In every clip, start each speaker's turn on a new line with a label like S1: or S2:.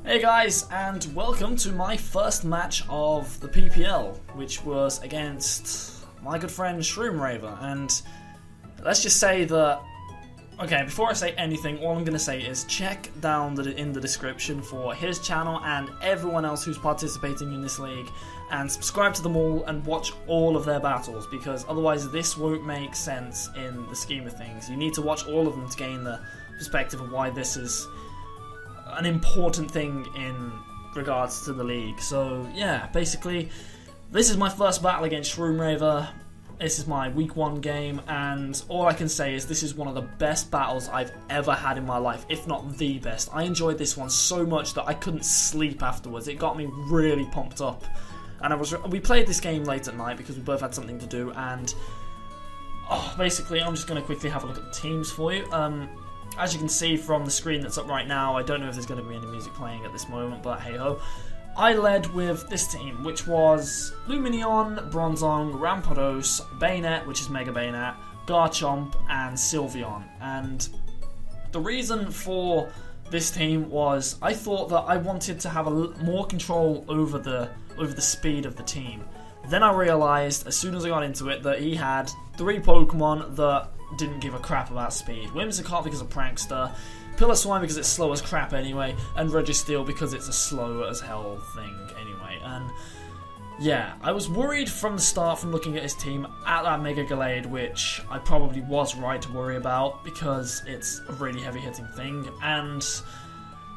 S1: Hey guys, and welcome to my first match of the PPL, which was against my good friend Shroom Raver. And let's just say that, okay, before I say anything, all I'm going to say is check down in the description for his channel and everyone else who's participating in this league, and subscribe to them all and watch all of their battles, because otherwise this won't make sense in the scheme of things. You need to watch all of them to gain the perspective of why this is an important thing in regards to the league. So yeah, basically this is my first battle against Shroom Raver. This is my week 1 game, and all I can say is this is one of the best battles I've ever had in my life, if not the best. I enjoyed this one so much that I couldn't sleep afterwards. It got me really pumped up, and we played this game late at night because we both had something to do. And basically I'm just going to quickly have a look at the teams for you. As you can see from the screen that's up right now, I don't know if there's going to be any music playing at this moment, but hey ho. I led with this team, which was Luminion, Bronzong, Rampardos, Bayonet, which is Mega Bayonet, Garchomp, and Sylveon. And the reason for this team was I thought that I wanted to have more control over the speed of the team. Then I realised, as soon as I got into it, that he had 3 Pokemon that didn't give a crap about speed. Whimsicott because of Prankster, Piloswine because it's slow as crap anyway, and Registeel because it's a slow as hell thing anyway. And yeah, I was worried from the start from looking at his team at that Mega Gallade, which I probably was right to worry about because it's a really heavy hitting thing. And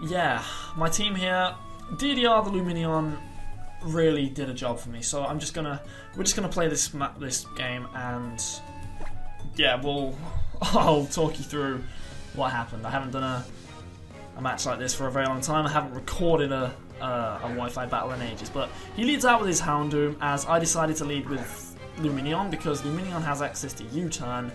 S1: yeah, my team here, DDR the Luminion really did a job for me. So we're just gonna play this game, and yeah, I'll talk you through what happened. I haven't done a match like this for a very long time. I haven't recorded a Wi-Fi battle in ages. But he leads out with his Houndoom, as I decided to lead with Luminion because Luminion has access to U-Turn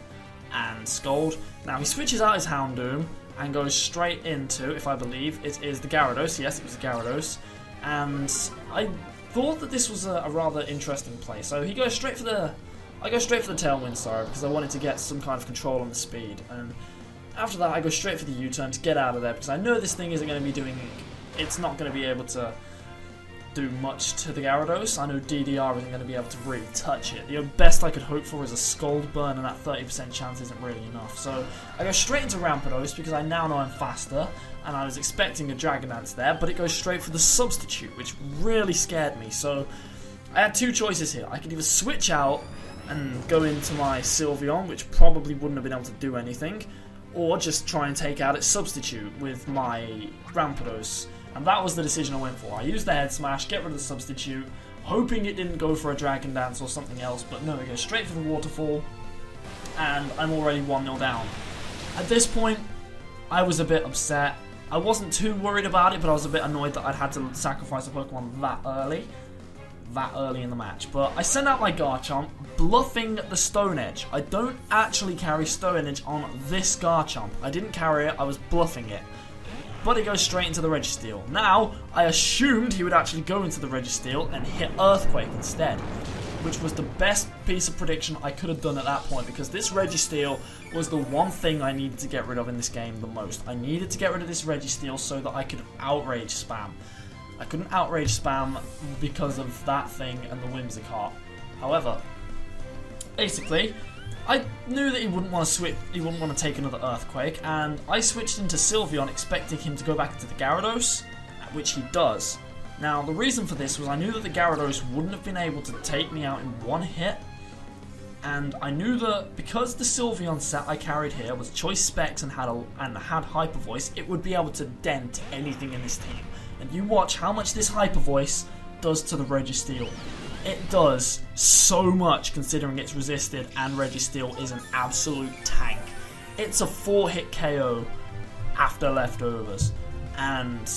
S1: and Scold. Now he switches out his Houndoom and goes straight into, if I believe, it is the Gyarados. Yes, it was the Gyarados. And I thought that this was a rather interesting play. So he goes straight for the... I go straight for the Tailwind, sorry, because I wanted to get some kind of control on the speed. And after that, I go straight for the U-turn to get out of there, because I know this thing isn't going to be doing... It's not going to be able to do much to the Gyarados. I know DDR isn't going to be able to really touch it. The best I could hope for is a Scald Burn, and that 30% chance isn't really enough. So I go straight into Rampardos, because I now know I'm faster, and I was expecting a Dragon Dance there, but it goes straight for the Substitute, which really scared me. So I had 2 choices here. I could either switch out and go into my Sylveon, which probably wouldn't have been able to do anything, or just try and take out its Substitute with my Rampardos. And that was the decision I went for. I used the Head Smash, get rid of the Substitute, hoping it didn't go for a Dragon Dance or something else, but no, it goes straight for the Waterfall, and I'm already 1-0 down. At this point, I was a bit upset. I wasn't too worried about it, but I was a bit annoyed that I'd had to sacrifice a Pokemon that early in the match. But I send out my Garchomp, bluffing the Stone Edge. I don't actually carry Stone Edge on this Garchomp. I didn't carry it, I was bluffing it. But it goes straight into the Registeel. Now, I assumed he would actually go into the Registeel and hit Earthquake instead, which was the best piece of prediction I could have done at that point, because this Registeel was the one thing I needed to get rid of in this game the most. I needed to get rid of this Registeel so that I could Outrage spam. I couldn't Outrage spam because of that thing and the Whimsicott. However, basically, I knew that he wouldn't want to switch. He wouldn't want to take another Earthquake, and I switched into Sylveon, expecting him to go back into the Gyarados, which he does. Now, the reason for this was I knew that the Gyarados wouldn't have been able to take me out in one hit, and I knew that because the Sylveon set I carried here was Choice Specs and had Hyper Voice, it would be able to dent anything in this team. And you watch how much this Hyper Voice does to the Registeel. It does so much considering it's resisted, and Registeel is an absolute tank. It's a 4-hit KO after leftovers, and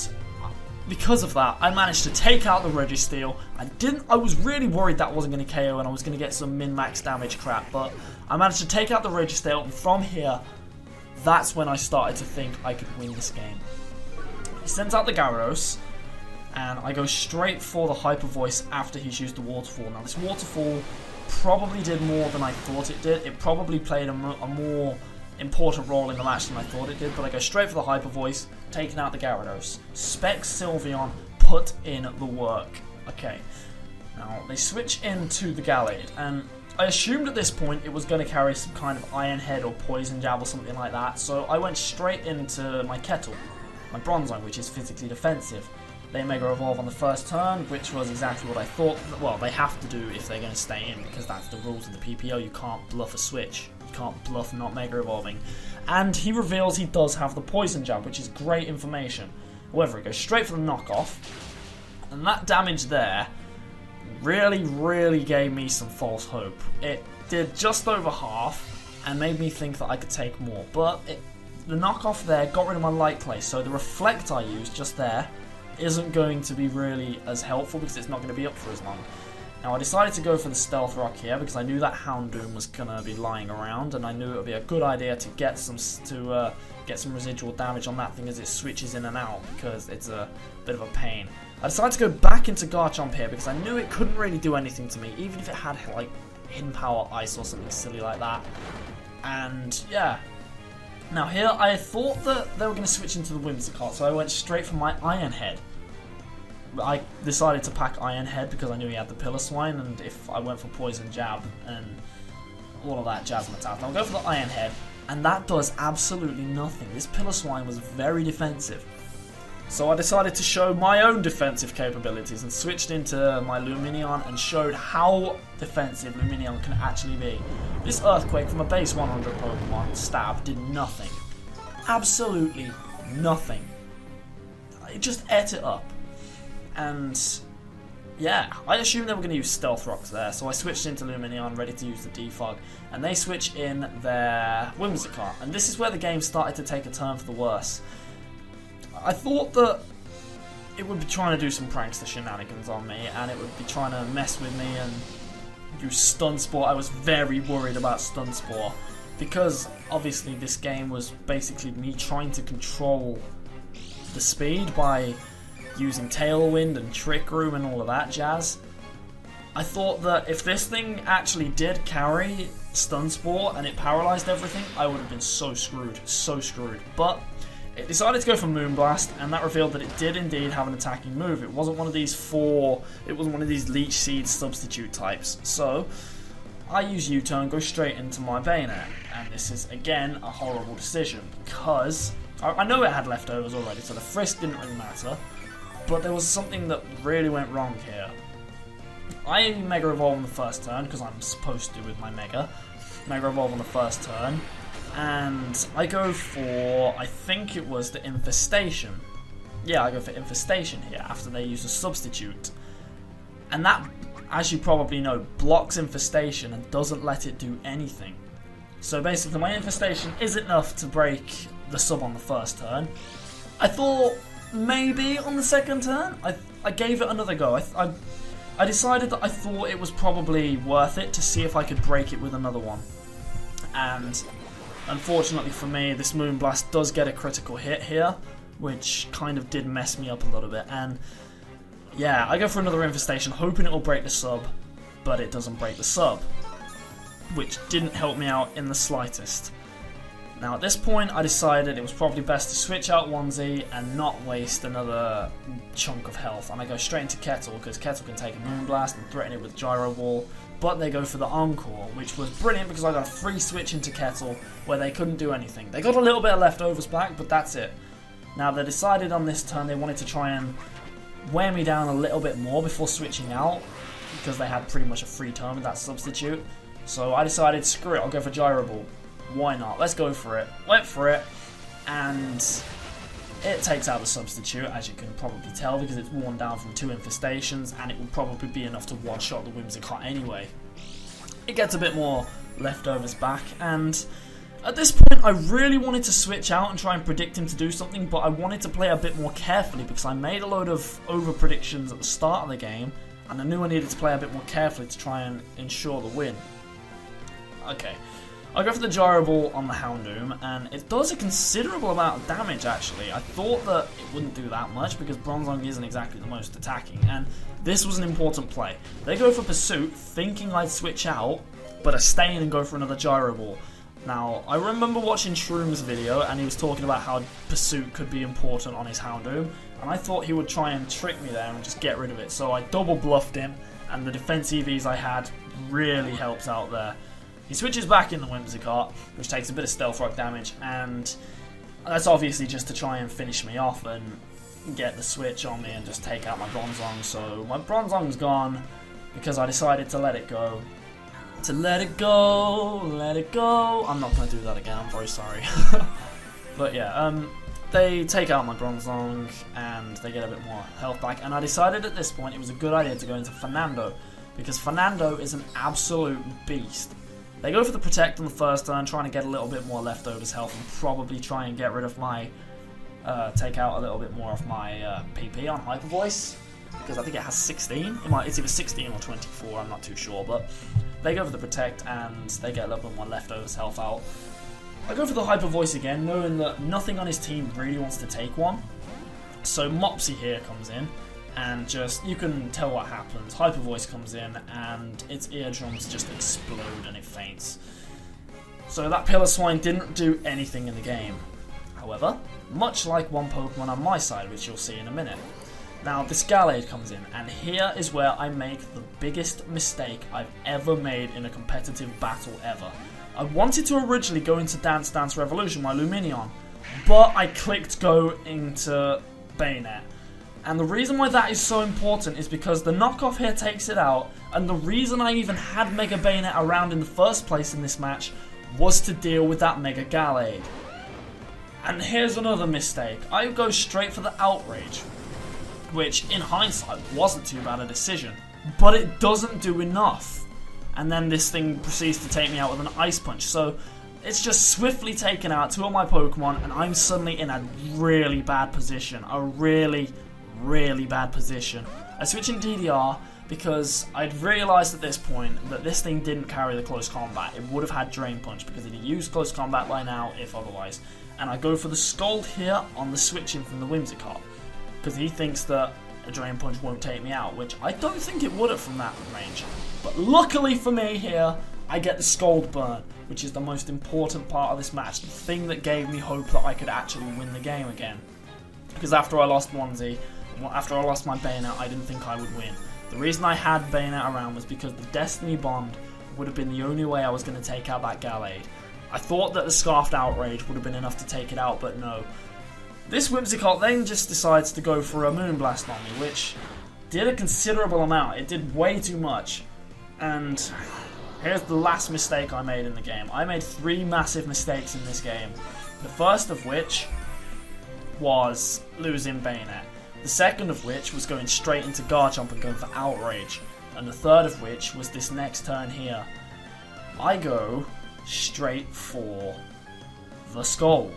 S1: because of that, I managed to take out the Registeel. I was really worried that wasn't going to KO and I was going to get some min-max damage crap, but I managed to take out the Registeel, and from here, that's when I started to think I could win this game. He sends out the Gyarados, and I go straight for the Hyper Voice after he's used the Waterfall. Now, this Waterfall probably did more than I thought it did. It probably played a more important role in the match than I thought it did, but I go straight for the Hyper Voice, taking out the Gyarados. Spec Sylveon, put in the work. Okay, now they switch into the Gallade, and I assumed at this point it was going to carry some kind of Iron Head or Poison Jab or something like that, so I went straight into my Kettle, my Bronzong, which is physically defensive. They Mega Evolve on the first turn, which was exactly what I thought. Well, they have to do if they're going to stay in, because that's the rules of the PPL. You can't bluff a switch. You can't bluff not Mega Evolving. And he reveals he does have the Poison Jab, which is great information. However, it goes straight for the knockoff, and that damage there really gave me some false hope. It did just over half and made me think that I could take more, but the knockoff there got rid of my Light Clay, so the Reflect I used just there isn't going to be really as helpful because it's not going to be up for as long. Now I decided to go for the Stealth Rock here because I knew that Houndoom was going to be lying around, and I knew it would be a good idea to get some residual damage on that thing as it switches in and out, because it's a bit of a pain. I decided to go back into Garchomp here because I knew it couldn't really do anything to me, even if it had like Hidden Power Ice or something silly like that. And yeah. Now here I thought that they were going to switch into the Whimsicott, so I went straight for my Iron Head. I decided to pack Iron Head because I knew he had the Piloswine, and if I went for Poison Jab and all of that Jazzmatazz, I'll go for the Iron Head, and that does absolutely nothing. This Piloswine was very defensive. So I decided to show my own defensive capabilities and switched into my Lumineon and showed how defensive Lumineon can actually be. This Earthquake from a base 100 Pokemon, Stab, did nothing. Absolutely nothing. It just ate it up. And yeah, I assumed they were going to use Stealth Rocks there, so I switched into Lumineon, ready to use the Defog, and they switch in their Whimsicott, and this is where the game started to take a turn for the worse. I thought that it would be trying to do some prankster shenanigans on me, and it would be trying to mess with me and use Stun Spore. I was very worried about Stun Spore, because obviously this game was basically me trying to control the speed by using Tailwind and Trick Room and all of that jazz. I thought that if this thing actually did carry Stun Spore and it paralyzed everything, I would have been so screwed, so screwed. But it decided to go for Moonblast, and that revealed that it did indeed have an attacking move. It wasn't one of these Leech Seed substitute types. So I use U-turn, go straight into my Bayonet, and this is again a horrible decision because I know it had leftovers already, so the Frisk didn't really matter. But there was something that really went wrong here. I Mega Evolve on the first turn, because I'm supposed to with my Mega Evolve on the first turn, and I go for, I think it was the Infestation. Yeah, I go for Infestation here after they use a substitute. And that, as you probably know, blocks Infestation and doesn't let it do anything. So basically my Infestation isn't enough to break the sub on the first turn. I thought maybe on the second turn, I gave it another go. I decided that I thought it was probably worth it to see if I could break it with another one. And unfortunately for me, this Moonblast does get a critical hit here, which kind of did mess me up a little bit. And yeah, I go for another Infestation, hoping it will break the sub, but it doesn't break the sub, which didn't help me out in the slightest. Now at this point I decided it was probably best to switch out 1Z and not waste another chunk of health, and I go straight into Kettle because Kettle can take a Moonblast and threaten it with Gyro Ball, but they go for the Encore, which was brilliant because I got a free switch into Kettle where they couldn't do anything. They got a little bit of leftovers back, but that's it. Now they decided on this turn they wanted to try and wear me down a little bit more before switching out because they had pretty much a free turn with that substitute. So I decided, screw it, I'll go for Gyro Ball. Why not? Let's go for it. Went for it, and it takes out the substitute, as you can probably tell, because it's worn down from 2 Infestations, and it will probably be enough to one-shot the Whimsicott anyway. It gets a bit more leftovers back, and at this point I really wanted to switch out and try and predict him to do something, but I wanted to play a bit more carefully because I made a load of over-predictions at the start of the game, and I knew I needed to play a bit more carefully to try and ensure the win. Okay. I go for the Gyro Ball on the Houndoom, and it does a considerable amount of damage actually. I thought that it wouldn't do that much because Bronzong isn't exactly the most attacking, and this was an important play. They go for Pursuit, thinking I'd switch out, but I stay in and go for another Gyro Ball. Now, I remember watching Shroom's video, and he was talking about how Pursuit could be important on his Houndoom, and I thought he would try and trick me there and just get rid of it. So I double bluffed him, and the defense EVs I had really helped out there. He switches back in the Whimsicott, which takes a bit of Stealth Rock damage, and that's obviously just to try and finish me off and get the switch on me and just take out my Bronzong. So my Bronzong's gone because I decided to let it go. To let it go, let it go. I'm not going to do that again, I'm very sorry. But yeah, they take out my Bronzong and they get a bit more health back. And I decided at this point it was a good idea to go into Fernando, because Fernando is an absolute beast. They go for the Protect on the first turn, trying to get a little bit more leftovers health and probably try and get rid of my, take out a little bit more of my PP on Hyper Voice, because I think it has 16. It's either 16 or 24, I'm not too sure, but they go for the Protect and they get a little bit more leftovers health out. I go for the Hyper Voice again, knowing that nothing on his team really wants to take one. So Mopsy here comes in, and just, you can tell what happens. Hyper Voice comes in and its eardrums just explode and it faints. So that Pillar Swine didn't do anything in the game. However, much like one Pokemon on my side, which you'll see in a minute. Now this Gallade comes in, and here is where I make the biggest mistake I've ever made in a competitive battle ever. I wanted to originally go into Dance Dance Revolution, my Lumineon, but I clicked go into Bayonet. And the reason why that is so important is because the knockoff here takes it out, and the reason I even had Mega Bayonet around in the first place in this match was to deal with that Mega Gallade. And here's another mistake. I go straight for the Outrage, which in hindsight wasn't too bad a decision, but it doesn't do enough. And then this thing proceeds to take me out with an Ice Punch, so it's just swiftly taken out two of my Pokemon, and I'm suddenly in a really bad position, a really bad position. I switch in DDR because I'd realised at this point that this thing didn't carry the Close Combat. It would have had Drain Punch because it'd used Close Combat by now, if otherwise. And I go for the Scald here on the switch in from the Whimsicott, because he thinks that a Drain Punch won't take me out, which I don't think it would have from that range. But luckily for me here, I get the Scald Burn, which is the most important part of this match, the thing that gave me hope that I could actually win the game again. Because after I lost Wanzi, after I lost my Bayonet, I didn't think I would win. The reason I had Bayonet around was because the Destiny Bond would have been the only way I was going to take out that Gallade. I thought that the Scarfed Outrage would have been enough to take it out, but no. This Whimsicott then just decides to go for a Moonblast on me, which did a considerable amount. It did way too much. And here's the last mistake I made in the game. I made 3 massive mistakes in this game. The first of which was losing Bayonet. The second of which was going straight into Garchomp and going for Outrage. And the third of which was this next turn here. I go straight for the Scald,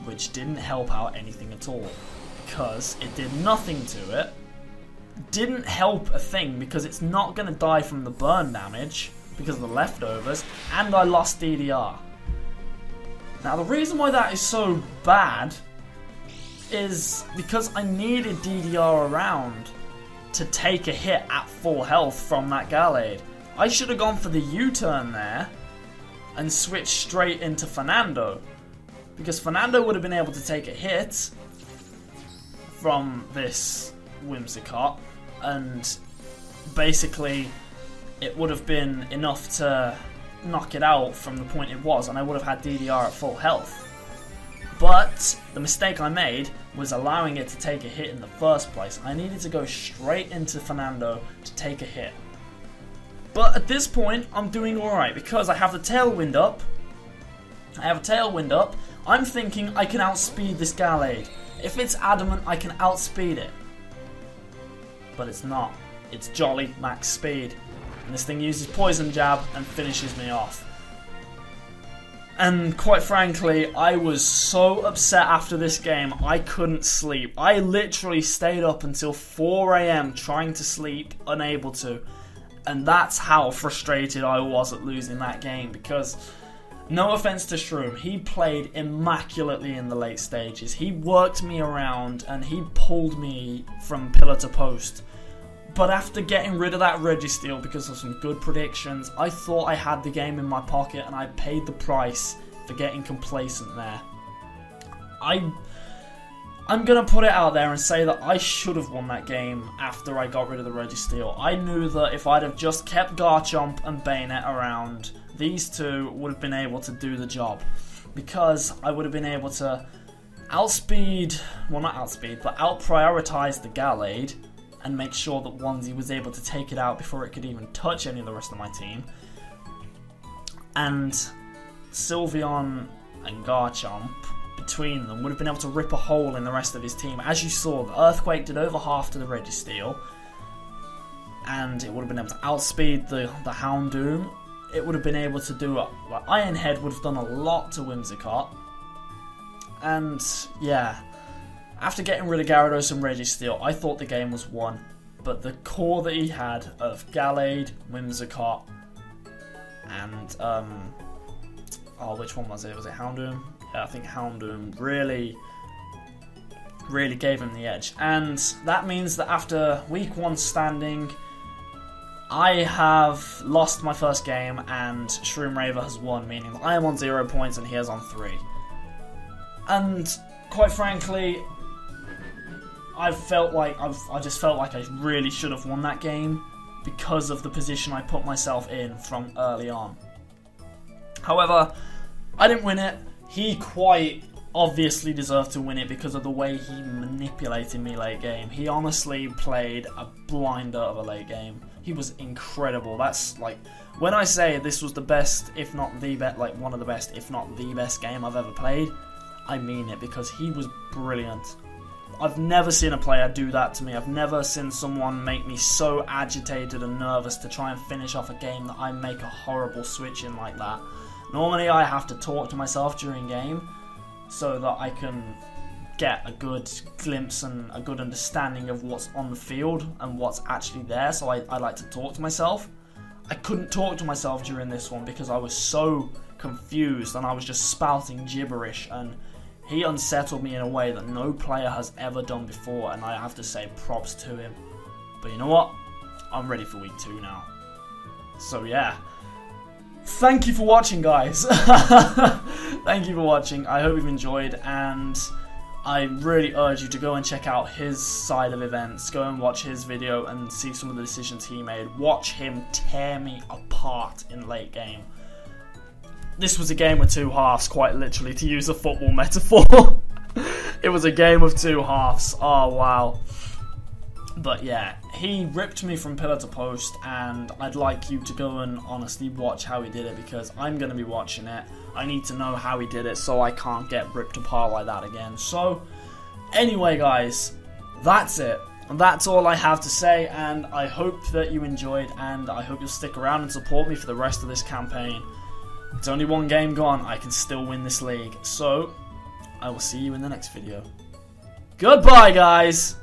S1: which didn't help out anything at all, because it did nothing to it. Didn't help a thing because it's not going to die from the burn damage because of the leftovers, and I lost DDR. Now the reason why that is so bad is because I needed DDR around to take a hit at full health from that Gallade. I should have gone for the U-turn there and switched straight into Fernando, because Fernando would have been able to take a hit from this Whimsicott, and basically it would have been enough to knock it out from the point it was, and I would have had DDR at full health. But the mistake I made was allowing it to take a hit in the first place. I needed to go straight into Fernando to take a hit. But at this point, I'm doing alright because I have the Tailwind up. I'm thinking I can outspeed this Gallade. If it's adamant, I can outspeed it. But it's not. It's jolly max speed. And this thing uses Poison Jab and finishes me off. And quite frankly, I was so upset after this game, I couldn't sleep. I literally stayed up until 4 AM trying to sleep, unable to. And that's how frustrated I was at losing that game, because no offense to Shroom, he played immaculately in the late stages. He worked me around and he pulled me from pillar to post. But after getting rid of that Registeel because of some good predictions, I thought I had the game in my pocket and I paid the price for getting complacent there. I'm going to put it out there and say that I should have won that game after I got rid of the Registeel. I knew that if I'd have just kept Garchomp and Bayonet around, these two would have been able to do the job. Because I would have been able to outspeed, well not outspeed, but out-prioritize the Gallade and make sure that Onesie was able to take it out before it could even touch any of the rest of my team. And Sylveon and Garchomp, between them, would have been able to rip a hole in the rest of his team. As you saw, the Earthquake did over half to the Registeel, and it would have been able to outspeed the Houndoom. It would have been able to do it. Like, Iron Head would have done a lot to Whimsicott. And yeah, after getting rid of Gyarados and Registeel, I thought the game was won. But the core that he had of Gallade, Whimsicott, and oh, which one was it? Was it Houndoom? Yeah, I think Houndoom really gave him the edge. And that means that after week 1 standing, I have lost my first game and Shroomraver has won, meaning that I am on 0 points and he is on 3. And quite frankly, I just felt like I really should have won that game because of the position I put myself in from early on. However, I didn't win it. He quite obviously deserved to win it because of the way he manipulated me late game. He honestly played a blinder of a late game. He was incredible. That's like, when I say this was the best, if not the best, like one of the best, if not the best game I've ever played, I mean it, because he was brilliant. I've never seen a player do that to me. I've never seen someone make me so agitated and nervous to try and finish off a game that I make a horrible switch in like that. Normally I have to talk to myself during game so that I can get a good glimpse and a good understanding of what's on the field and what's actually there, so I like to talk to myself. I couldn't talk to myself during this one because I was so confused and I was just spouting gibberish, and he unsettled me in a way that no player has ever done before, and I have to say props to him. But you know what? I'm ready for week 2 now. So yeah. Thank you for watching, guys. Thank you for watching. I hope you've enjoyed, and I really urge you to go and check out his side of events. Go and watch his video and see some of the decisions he made. Watch him tear me apart in late game. This was a game of 2 halves, quite literally, to use a football metaphor. It was a game of 2 halves. Oh, wow. But yeah, he ripped me from pillar to post, and I'd like you to go and honestly watch how he did it, because I'm going to be watching it. I need to know how he did it so I can't get ripped apart like that again. So, anyway guys, that's it. And that's all I have to say, and I hope that you enjoyed, and I hope you'll stick around and support me for the rest of this campaign. It's only 1 game gone, I can still win this league. So, I will see you in the next video. Goodbye, guys!